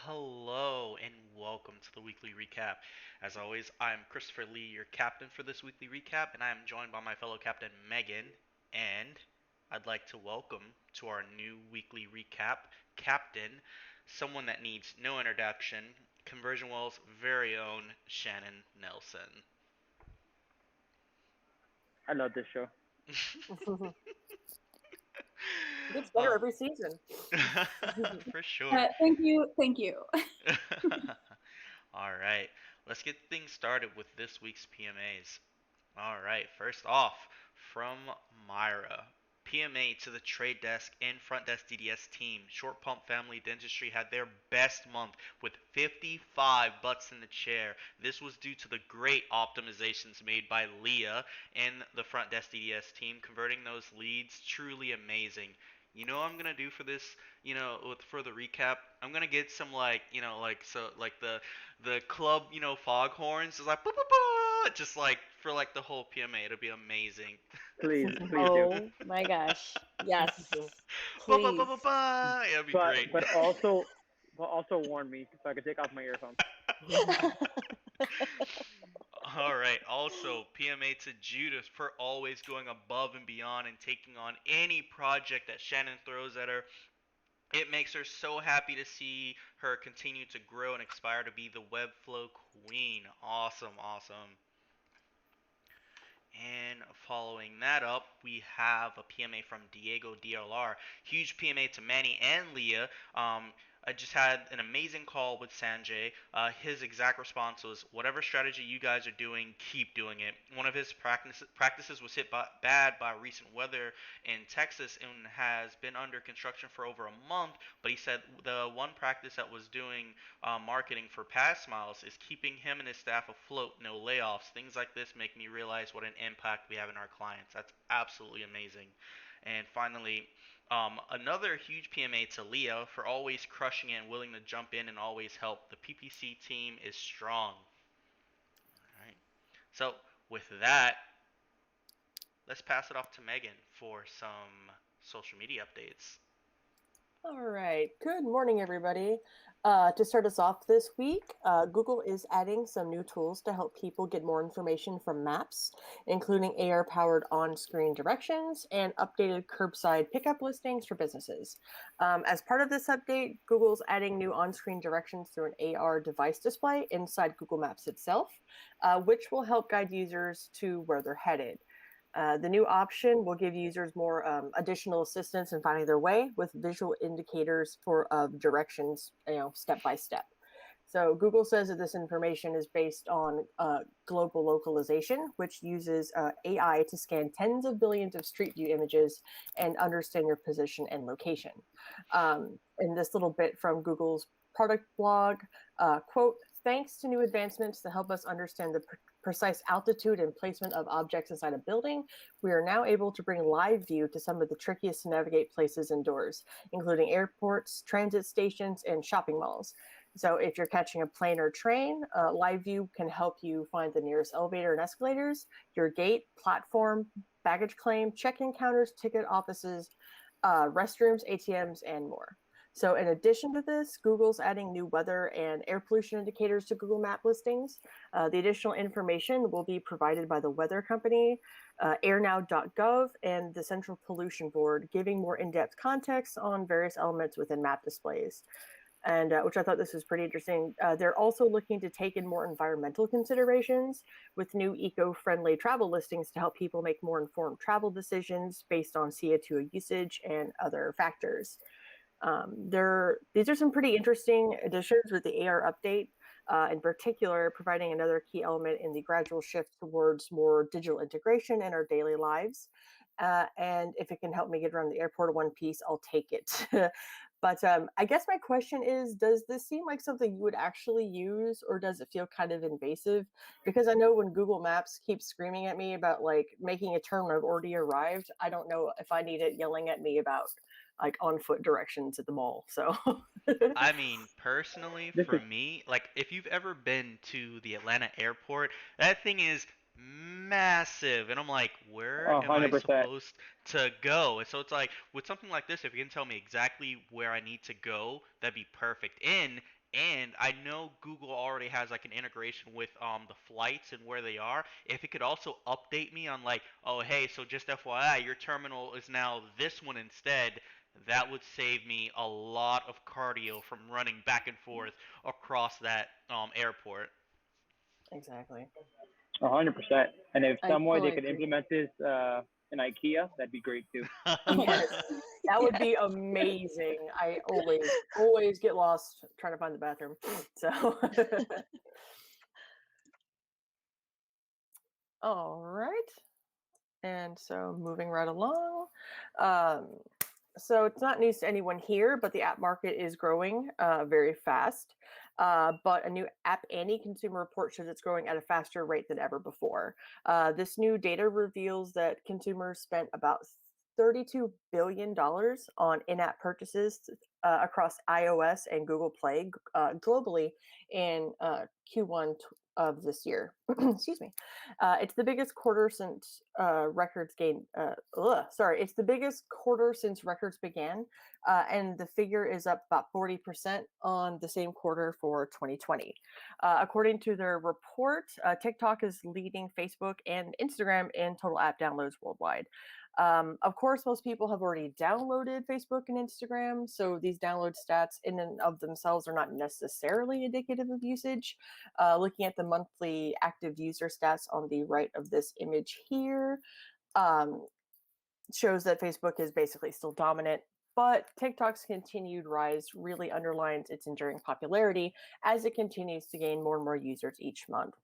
Hello and welcome to the weekly recap. As always, I'm Christopher Lee, your captain for this weekly recap, and I am joined by my fellow captain Megan. And I'd like to welcome to our new weekly recap captain, someone that needs no introduction, Conversion Well's very own Shannon Nelson. I love this show. It gets better uh, every season. for sure. Thank you, thank you. All right, let's get things started with this week's PMAs. All right, first off, from Myra. PMA to the trade desk and front desk DDS team. Short Pump Family Dentistry had their best month with 55 butts in the chair. This was due to the great optimizations made by Leah and the front desk DDS team, converting those leads truly amazing. You know what I'm gonna do for this, for the recap? I'm gonna get some the club, foghorns, just like just like for like the whole PMA. It'll be amazing. Please do. Oh my gosh. Yes. Ba ba ba Please. ba ba. It'll be But great. but also but also warn me so I can take off my earphones. All right. Also, PMA to Judith for always going above and beyond and taking on any project that Shannon throws at her. It makes her so happy to see her continue to grow and aspire to be the Webflow queen. Awesome, awesome. And following that up, we have a PMA from Diego DLR. Huge PMA to Manny and Leah. I just had an amazing call with Sanjay. His exact response was, "Whatever strategy you guys are doing, keep doing it." One of his practices was hit bad by recent weather in Texas and has been under construction for over a month. But he said the one practice that was doing marketing for Pass Miles is keeping him and his staff afloat, no layoffs. Things like this make me realize what an impact we have in our clients. That's absolutely amazing. And finally, another huge PMA to Leah for always crushing it and willing to jump in and always help. The PPC team is strong. All right. So with that, let's pass it off to Megan for some social media updates. All right. Good morning, everybody. To start us off this week, Google is adding some new tools to help people get more information from maps, including AR powered on screen directions and updated curbside pickup listings for businesses. As part of this update, Google's adding new on screen directions through an AR device display inside Google Maps itself, which will help guide users to where they're headed. The new option will give users more additional assistance in finding their way with visual indicators for directions, step by step. So Google says that this information is based on global localization, which uses AI to scan tens of billions of Street View images and understand your position and location. In this little bit from Google's product blog, quote, "Thanks to new advancements to help us understand the precise altitude and placement of objects inside a building, we are now able to bring live view to some of the trickiest to navigate places indoors, including airports, transit stations, and shopping malls. So if you're catching a plane or train, live view can help you find the nearest elevator and escalators, your gate, platform, baggage claim, check-in counters, ticket offices, restrooms, ATMs, and more." So in addition to this, Google's adding new weather and air pollution indicators to Google Map listings. The additional information will be provided by the weather company, airnow.gov, and the Central Pollution Board, giving more in-depth context on various elements within map displays. And which I thought this was pretty interesting. They're also looking to take in more environmental considerations with new eco-friendly travel listings to help people make more informed travel decisions based on CO2 usage and other factors. These are some pretty interesting additions with the AR update, in particular, providing another key element in the gradual shift towards more digital integration in our daily lives. And if it can help me get around the airport in one piece, I'll take it. But I guess my question is, does this seem like something you would actually use, or does it feel kind of invasive? Because I know when Google Maps keeps screaming at me about like making a turn when I've already arrived, I don't know if I need it yelling at me about like on foot directions at the mall. So I mean, personally, This for is me, like if you've ever been to the Atlanta airport, that thing is massive. And I'm like, where am I 100%. supposed to go? And so it's like, with something like this, if you can tell me exactly where I need to go, that'd be perfect. And And I know Google already has like an integration with the flights and where they are. If it could also update me on like, oh hey, so just FYI, your terminal is now this one instead, that would save me a lot of cardio from running back and forth across that airport. Exactly. 100%. And if I some way they totally could agree. implement this in IKEA, that'd be great too. Yes, that would be amazing. I always get lost trying to find the bathroom. So, all right. And so moving right along. Um, so it's not news to anyone here, but the app market is growing very fast. But a new App Annie consumer report shows it's growing at a faster rate than ever before. This new data reveals that consumers spent about $32 billion on in app purchases across iOS and Google Play globally in Q1 of this year. Excuse me. It's the biggest quarter since records gained. It's the biggest quarter since records began, and the figure is up about 40% on the same quarter for 2020. According to their report, TikTok is leading Facebook and Instagram in total app downloads worldwide. Of course, most people have already downloaded Facebook and Instagram, so these download stats in and of themselves are not necessarily indicative of usage. Looking at the monthly active user stats on the right of this image here, um, shows that Facebook is basically still dominant, but TikTok's continued rise really underlines its enduring popularity as it continues to gain more and more users each month.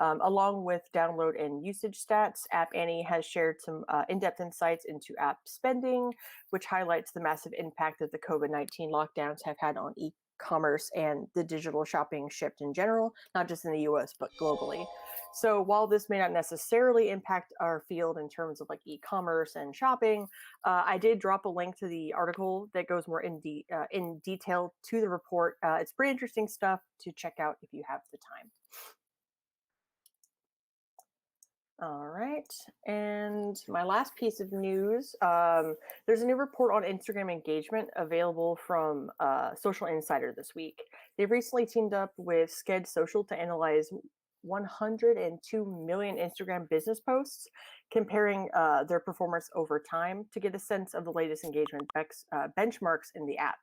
Along with download and usage stats, App Annie has shared some in depth insights into app spending, which highlights the massive impact that the COVID-19 lockdowns have had on commerce and the digital shopping shift in general, not just in the US, but globally. So while this may not necessarily impact our field in terms of like e-commerce and shopping, I did drop a link to the article that goes more in detail to the report. It's pretty interesting stuff to check out if you have the time. All right. And my last piece of news, there's a new report on Instagram engagement available from Social Insider this week. They've recently teamed up with Sked Social to analyze 102 million Instagram business posts, comparing their performance over time to get a sense of the latest engagement benchmarks in the app.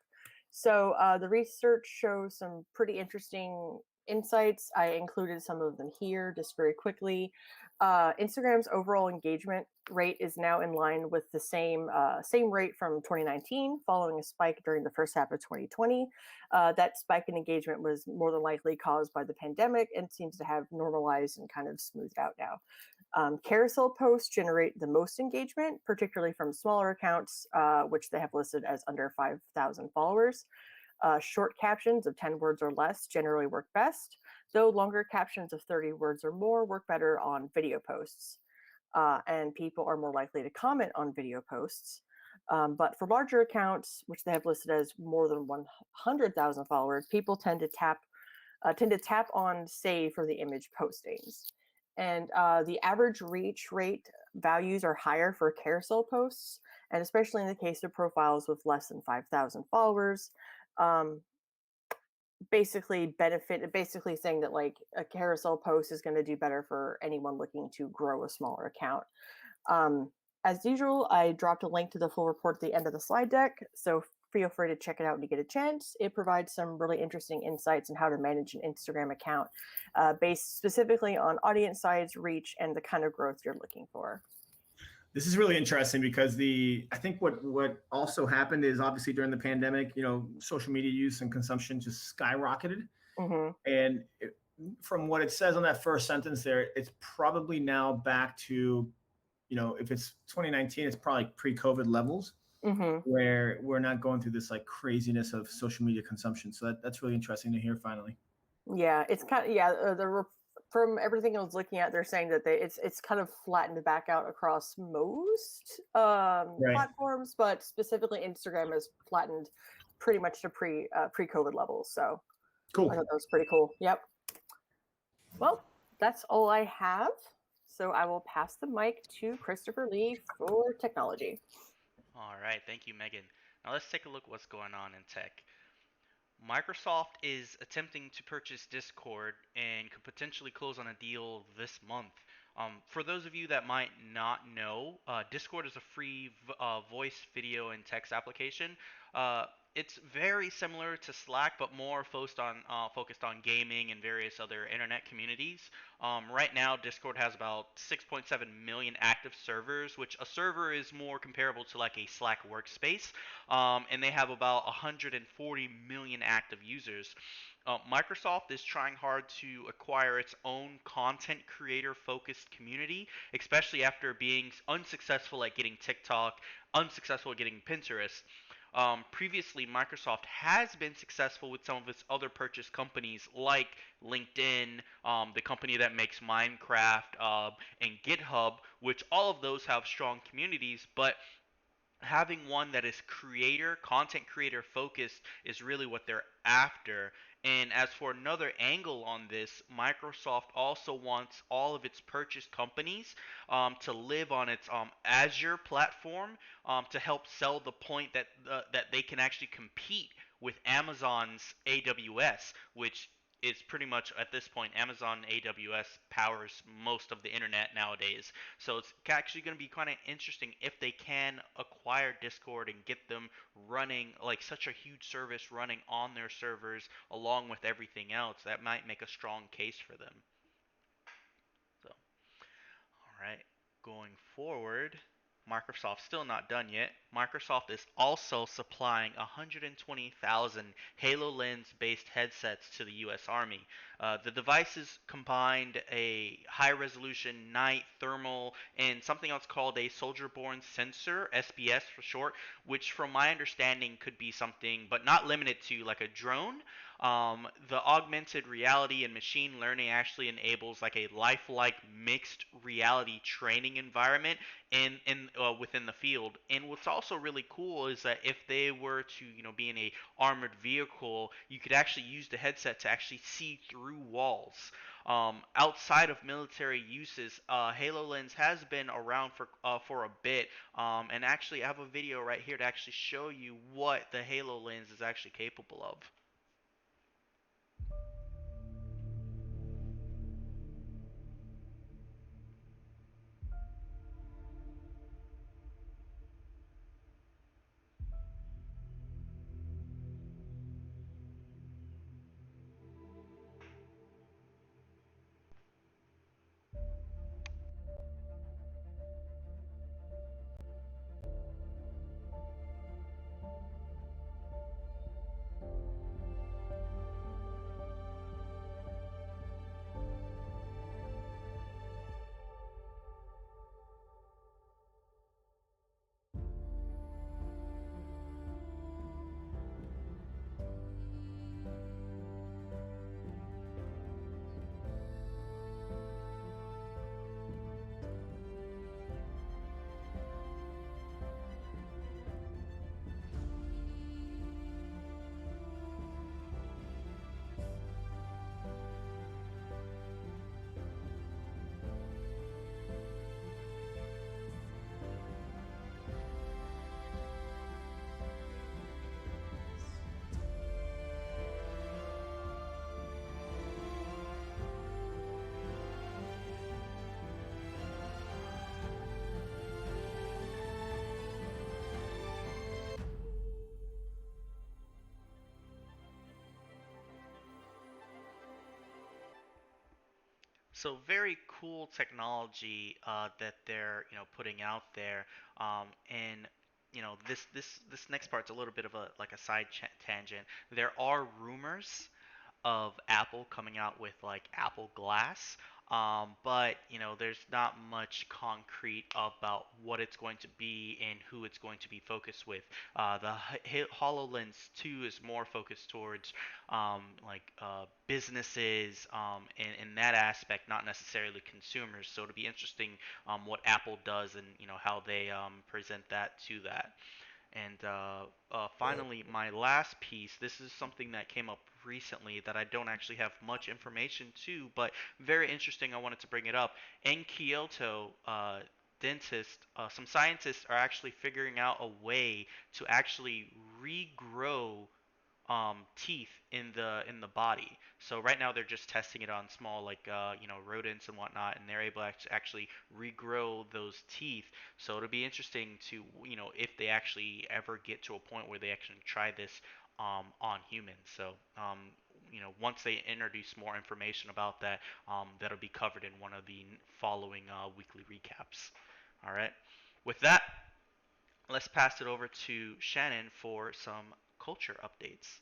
So the research shows some pretty interesting insights. I included some of them here just very quickly. Instagram's overall engagement rate is now in line with the same rate from 2019, following a spike during the first half of 2020. That spike in engagement was more than likely caused by the pandemic and seems to have normalized and kind of smoothed out now. Carousel posts generate the most engagement, particularly from smaller accounts, which they have listed as under 5,000 followers. Short captions of 10 words or less generally work best, though longer captions of 30 words or more work better on video posts. And people are more likely to comment on video posts. But for larger accounts, which they have listed as more than 100,000 followers, people tend to tap on save for the image postings. And the average reach rate values are higher for carousel posts, and especially in the case of profiles with less than 5,000 followers. Um, basically saying that like a carousel post is going to do better for anyone looking to grow a smaller account. As usual, I dropped a link to the full report at the end of the slide deck, so feel free to check it out when you get a chance. It provides some really interesting insights on how to manage an Instagram account based specifically on audience size, reach, and the kind of growth you're looking for. This is really interesting because I think what also happened is obviously during the pandemic, social media use and consumption just skyrocketed. Mm-hmm. And from what it says on that first sentence there, it's probably now back to, if it's 2019, it's probably pre-COVID levels. Mm-hmm. Where we're not going through this like craziness of social media consumption. So that's really interesting to hear finally. Yeah, it's kind of, from everything I was looking at, they're saying that it's kind of flattened back out across most platforms, but specifically Instagram has flattened pretty much to pre-COVID levels. So cool. I thought that was pretty cool. Yep. Well, that's all I have. So I will pass the mic to Christopher Lee for technology. All right, thank you, Megan. Now let's take a look at what's going on in tech. Microsoft is attempting to purchase Discord and could potentially close on a deal this month. For those of you that might not know, Discord is a free voice, video, and text application. Uh, it's very similar to Slack, but more focused on gaming and various other internet communities. Right now, Discord has about 6.7 million active servers, which a server is more comparable to like a Slack workspace, and they have about 140 million active users. Microsoft is trying hard to acquire its own content creator focused community, especially after being unsuccessful at getting TikTok, unsuccessful at getting Pinterest. Previously, Microsoft has been successful with some of its other purchased companies like LinkedIn, the company that makes Minecraft, and GitHub, which all of those have strong communities, but having one that is content creator focused is really what they're after. And as for another angle on this, Microsoft also wants all of its purchased companies to live on its Azure platform to help sell the point that they can actually compete with Amazon's AWS, which is pretty much at this point Amazon AWS powers most of the internet nowadays. So it's actually going to be kind of interesting if they can acquire Discord and get them running like such a huge service running on their servers along with everything else. That might make a strong case for them. So, all right, going forward, Microsoft's still not done yet. Microsoft is also supplying 120,000 HoloLens based headsets to the US Army. The devices combined a high resolution night thermal and something else called a soldier borne sensor, SBS for short, which from my understanding could be something, but not limited to, like a drone. The augmented reality and machine learning actually enables like a lifelike mixed reality training environment within the field. And what's also really cool is that if they were to be in a armored vehicle, you could actually use the headset to actually see through walls. Outside of military uses, HoloLens has been around for a bit, and actually I have a video right here to actually show you what the HoloLens is actually capable of. So very cool technology that they're putting out there, and this next part's a little bit of a like a tangent. There are rumors of Apple coming out with like Apple Glass. But there's not much concrete about what it's going to be and who it's going to be focused with. The HoloLens 2 is more focused towards businesses in that aspect, not necessarily consumers. So it'll be interesting what Apple does and how they present that to that. And finally, my last piece, this is something that came up recently that I don't actually have much information to, but very interesting. I wanted to bring it up. In Kyoto, some scientists are actually figuring out a way to actually regrow teeth in the body. So right now they're just testing it on small rodents and whatnot, and they're able to actually regrow those teeth. So it'll be interesting to if they actually ever get to a point where they actually try this on humans. So once they introduce more information about that, that'll be covered in one of the following weekly recaps. All right. With that, let's pass it over to Shannon for some culture updates.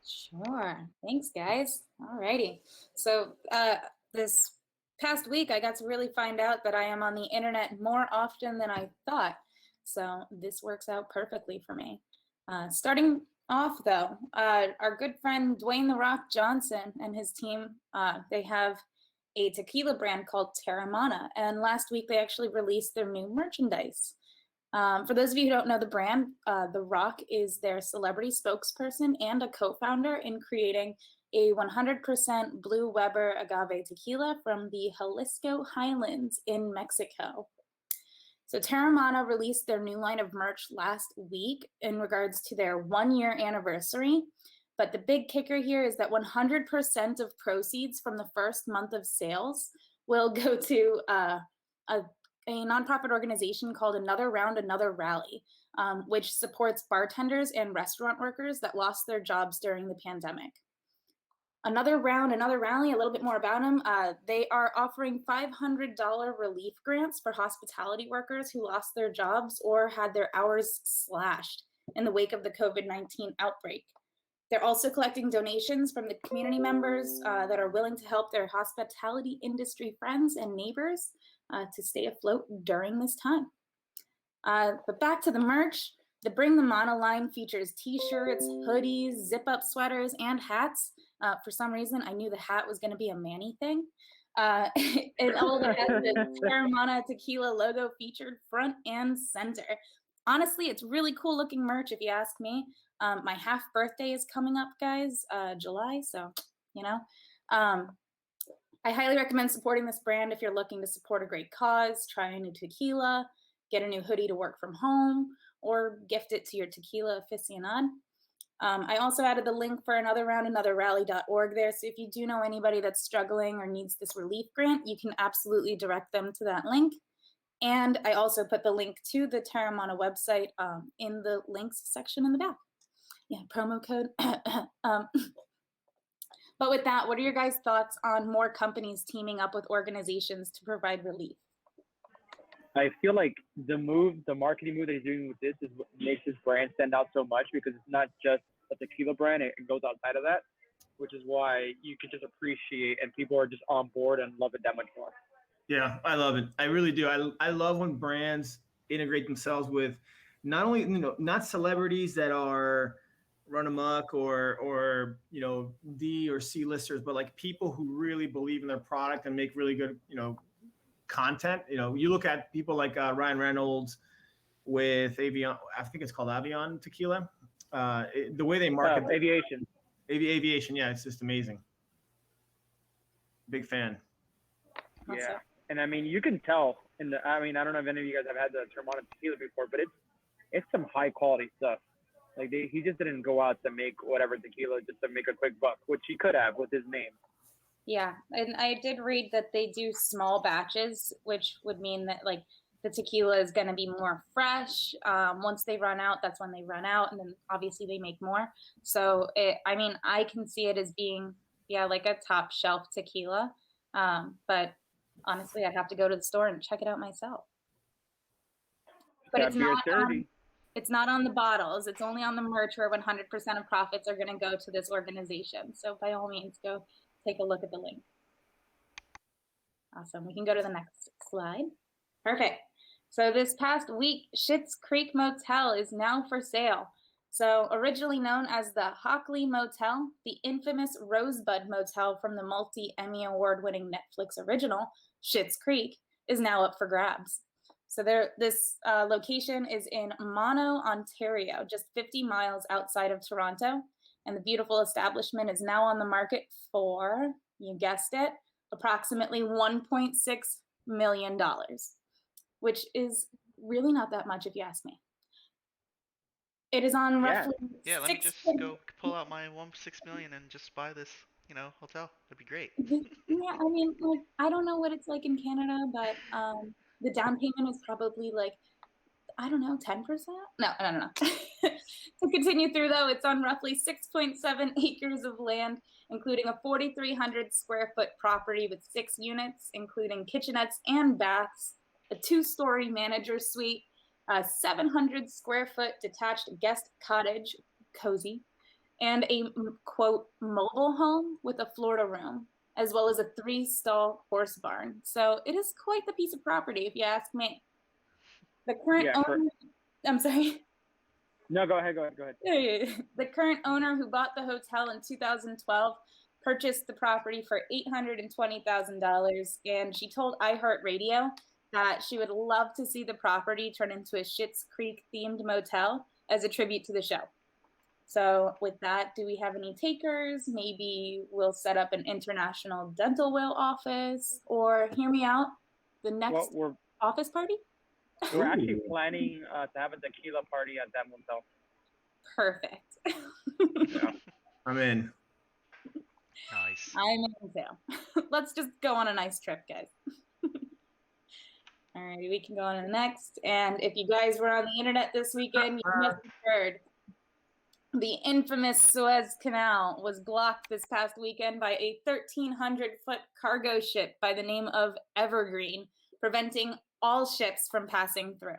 Sure. Thanks, guys. Alrighty. So this past week, I got to really find out that I am on the internet more often than I thought. So this works out perfectly for me. Starting off, though, our good friend Dwayne "The Rock" Johnson and his team, they have a tequila brand called Terramana. And last week, they actually released their new merchandise. For those of you who don't know the brand, The Rock is their celebrity spokesperson and a co-founder in creating a 100% Blue Weber agave tequila from the Jalisco Highlands in Mexico. So Terramana released their new line of merch last week in regards to their 1-year anniversary. But the big kicker here is that 100% of proceeds from the first month of sales will go to a nonprofit organization called Another Round, Another Rally, which supports bartenders and restaurant workers that lost their jobs during the pandemic. Another Round, Another Rally, a little bit more about them. They are offering $500 relief grants for hospitality workers who lost their jobs or had their hours slashed in the wake of the COVID-19 outbreak. They're also collecting donations from the community members that are willing to help their hospitality industry friends and neighbors to stay afloat during this time. But back to the merch. The Bring the Mana line features t-shirts, hoodies, zip-up sweaters, and hats. For some reason, I knew the hat was going to be a Manny thing. And all the hats, the Terramana Tequila logo featured front and center. Honestly, it's really cool looking merch if you ask me. My half birthday is coming up, guys, July, so, I highly recommend supporting this brand if you're looking to support a great cause, try a new tequila, get a new hoodie to work from home, or gift it to your tequila aficionado. I also added the link for Another Round, Another Rally.org there, so if you do know anybody that's struggling or needs this relief grant, you can absolutely direct them to that link. And I also put the link to the Terramana website in the links section in the back. Yeah, promo code. But with that, what are your guys' thoughts on more companies teaming up with organizations to provide relief? I feel like the marketing move that he's doing with this is what makes his brand stand out so much, because it's not just a tequila brand, it goes outside of that, which is why you can just appreciate and people are just on board and love it that much more. Yeah, I love it. I really do. I love when brands integrate themselves with not only, not celebrities that are run amok or D or C listers, but like people who really believe in their product and make really good, content. You look at people like Ryan Reynolds with Avion, I think it's called Avion Tequila. The way they market Aviation. Aviation, yeah, it's just amazing. Big fan. Yeah, and I mean, you can tell I don't know if any of you guys have had the Terramana tequila before, but it's some high quality stuff. Like he just didn't go out to make whatever tequila just to make a quick buck, which he could have with his name. Yeah, and I did read that they do small batches, which would mean that like the tequila is going to be more fresh. Once they run out, that's when they run out, and then obviously they make more. So I can see it as being like a top shelf tequila. But honestly, I'd have to go to the store and check it out myself. But it's not on the bottles. It's only on the merch, where 100% of profits are going to go to this organization. So by all means, go take a look at the link. Awesome. We can go to the next slide. Perfect. So this past week, Schitt's Creek Motel is now for sale. So originally known as the Hockley Motel, the infamous Rosebud Motel from the multi-Emmy award-winning Netflix original, Schitt's Creek, is now up for grabs. So this location is in Mono, Ontario, just 50 miles outside of Toronto. And the beautiful establishment is now on the market for, you guessed it, approximately $1.6 million, which is really not that much if you ask me. It is on Yeah. roughly Yeah, let me six. just go pull out my 1.6 million and just buy this, hotel. That'd be great. Yeah, I mean, like, I don't know what it's like in Canada, but the down payment is probably like, I don't know, 10%? No, I don't know. To continue through, though, it's on roughly 6.7 acres of land, including a 4,300 square foot property with 6 units, including kitchenettes and baths, a 2-story manager suite, a 700 square foot detached guest cottage, cozy, and a quote mobile home with a Florida room, as well as a 3-stall horse barn. So it is quite the piece of property, if you ask me. The current Yeah. owner, I'm sorry. No, go ahead. The current owner who bought the hotel in 2012 purchased the property for $820,000, and she told iHeartRadio that she would love to see the property turn into a Schitt's Creek themed motel as a tribute to the show. So with that, do we have any takers? Maybe we'll set up an international dental will office, or hear me out, the next Well, office party? we're actually planning to have a tequila party at that motel. Perfect. Yeah. I'm in. Nice. I'm in too. Let's just go on a nice trip, guys. All right, we can go on to the next. And if you guys were on the internet this weekend, you must have heard the infamous Suez Canal was blocked this past weekend by a 1,300-foot cargo ship by the name of Evergreen, preventing all ships from passing through.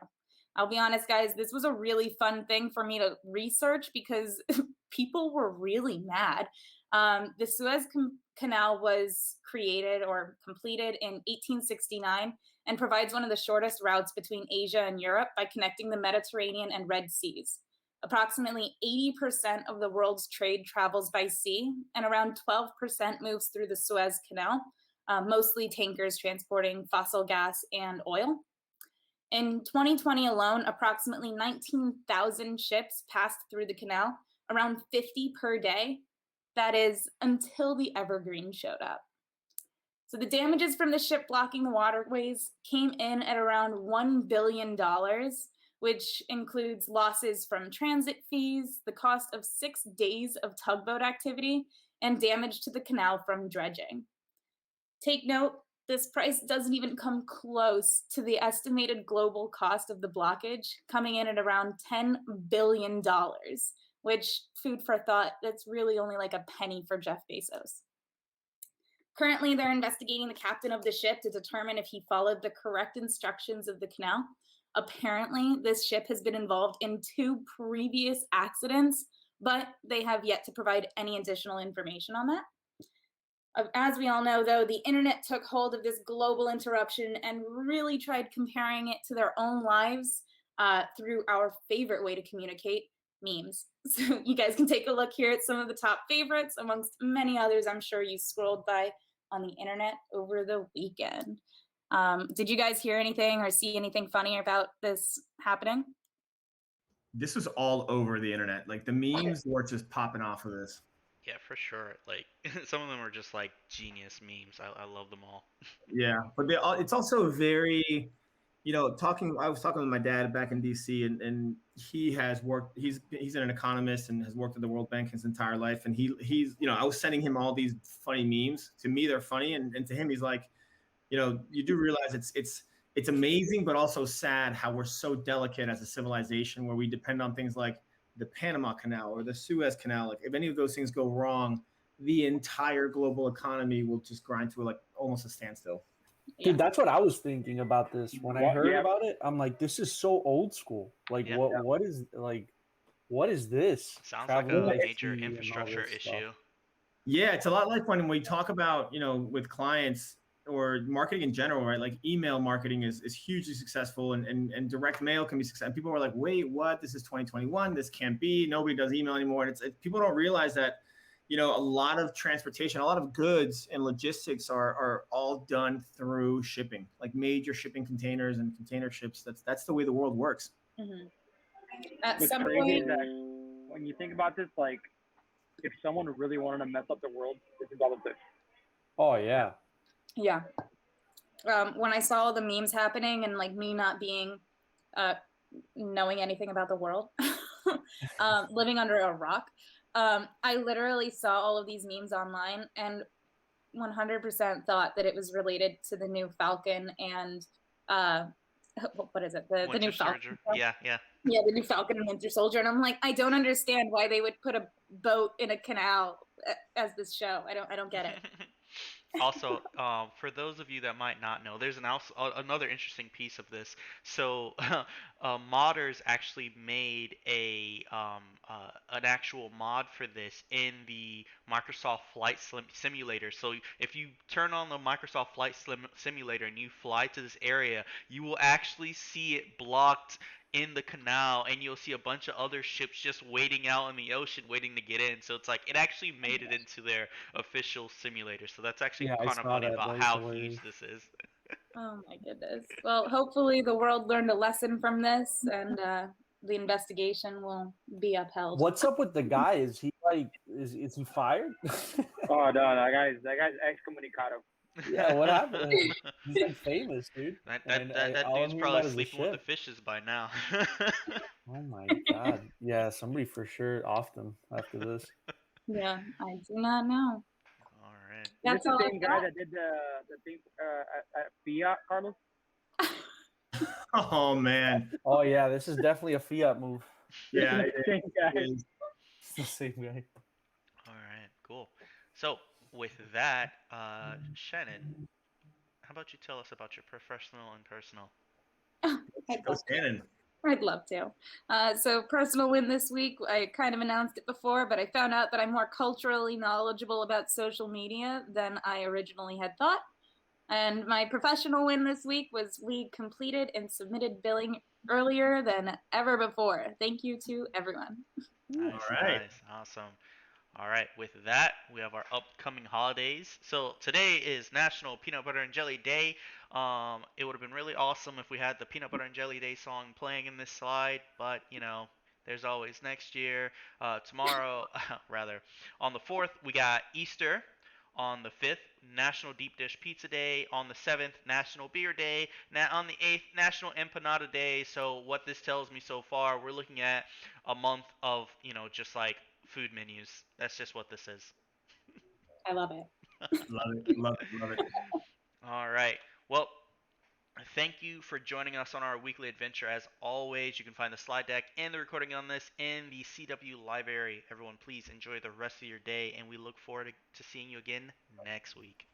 I'll be honest, guys, this was a really fun thing for me to research because people were really mad. The Suez Canal was created or completed in 1869 and provides one of the shortest routes between Asia and Europe by connecting the Mediterranean and Red Seas. Approximately 80% of the world's trade travels by sea, and around 12% moves through the Suez Canal, mostly tankers transporting fossil gas and oil. In 2020 alone, approximately 19,000 ships passed through the canal, around 50 per day. That is until the Evergreen showed up. So the damages from the ship blocking the waterways came in at around $1 billion, which includes losses from transit fees, the cost of 6 days of tugboat activity, and damage to the canal from dredging. Take note, this price doesn't even come close to the estimated global cost of the blockage, coming in at around $10 billion, which, food for thought, that's really only like a penny for Jeff Bezos. Currently, they're investigating the captain of the ship to determine if he followed the correct instructions of the canal. Apparently, this ship has been involved in 2 previous accidents, but they have yet to provide any additional information on that. As we all know, though, the internet took hold of this global interruption and really tried comparing it to their own lives through our favorite way to communicate, memes. So you guys can take a look here at some of the top favorites amongst many others I'm sure you scrolled by on the internet over the weekend. Did you guys hear anything or see anything funny about this happening? This was all over the internet. Like the memes were just popping off of this. Yeah, for sure. Like some of them are just like genius memes. I love them all. Yeah, but it's also very, I was talking with my dad back in DC, and he has worked. He's an economist and has worked at the World Bank his entire life. And he's I was sending him all these funny memes. To me, they're funny, and to him, he's like, you do realize it's amazing, but also sad how we're so delicate as a civilization, where we depend on things like the Panama Canal or the Suez Canal. Like if any of those things go wrong, the entire global economy will just grind to like almost a standstill. Dude, that's what I was thinking about this when I heard Yeah. about it. I'm like, this is so old school. Like, Yeah. what is this? Sounds like Travel a by major sea and all infrastructure this issue. stuff. Yeah, it's a lot like when we talk about, with clients or marketing in general, right? Like email marketing is hugely successful, and direct mail can be successful. People are like, wait, what? This is 2021. This can't be. Nobody does email anymore. And people don't realize that, a lot of transportation, a lot of goods and logistics are all done through shipping, like major shipping containers and container ships. That's the way the world works. Mm-hmm. At What's some crazy point, is that when you think about this, like, if someone really wanted to mess up the world, it's about this. Oh yeah. yeah. When I saw the memes happening and like me not being, knowing anything about the world, living under a rock. I literally saw all of these memes online and 100% thought that it was related to the new Falcon and what is it? The Winter new Falcon. Soldier. Yeah, yeah. Yeah, the new Falcon and Winter Soldier. And I'm like, I don't understand why they would put a boat in a canal as this show. I don't get it. Also, for those of you that might not know, there's another interesting piece of this. So, modders actually made an actual mod for this in the Microsoft Flight Simulator. So, if you turn on the Microsoft Flight Simulator and you fly to this area, you will actually see it blocked in the canal, and you'll see a bunch of other ships just waiting out in the ocean waiting to get in. So it's like it actually made it into their official simulator. So that's actually Yeah, I kind of saw funny that. about That was how hilarious. huge this is. Oh my goodness. Well, hopefully the world learned a lesson from this and the investigation will be upheld. What's up with the guy? Is he like is he fired? Oh no, that guy's excommunicado. Yeah, what happened? He's like famous, dude. That And that all I'm dude's hearing probably about is the sleeping with the ship. fishes by now. Oh my god. Yeah, somebody for sure off them after this. Yeah, I do not know. All right. Is That's this all the I same guy that did the thing at Fiat, Carlos? Oh man. Oh yeah, this is definitely a Fiat move. Yeah. It's the same guy. it is. It's the same guy. All right. Cool. So with that, Shannon, how about you tell us about your professional and personal? I'd Go love to. Shannon. I'd love to. So personal win this week. I kind of announced it before, but I found out that I'm more culturally knowledgeable about social media than I originally had thought. And my professional win this week was we completed and submitted billing earlier than ever before. Thank you to everyone. Nice, All right. nice, awesome. All right, with that, we have our upcoming holidays. So today is National Peanut Butter and Jelly Day. It would have been really awesome if we had the Peanut Butter and Jelly Day song playing in this slide, but you know, there's always next year. Tomorrow, rather, on the 4th, we got Easter. On the 5th, National Deep Dish Pizza Day. On the 7th, National Beer Day. Now, on the 8th, National Empanada Day. So, what this tells me so far, we're looking at a month of, just like food menus. That's just what this is. I love it. Love it. Love it. Love it. All right. Well, thank you for joining us on our weekly adventure. As always, you can find the slide deck and the recording on this in the CW library. Everyone, please enjoy the rest of your day, and we look forward to seeing you again next week.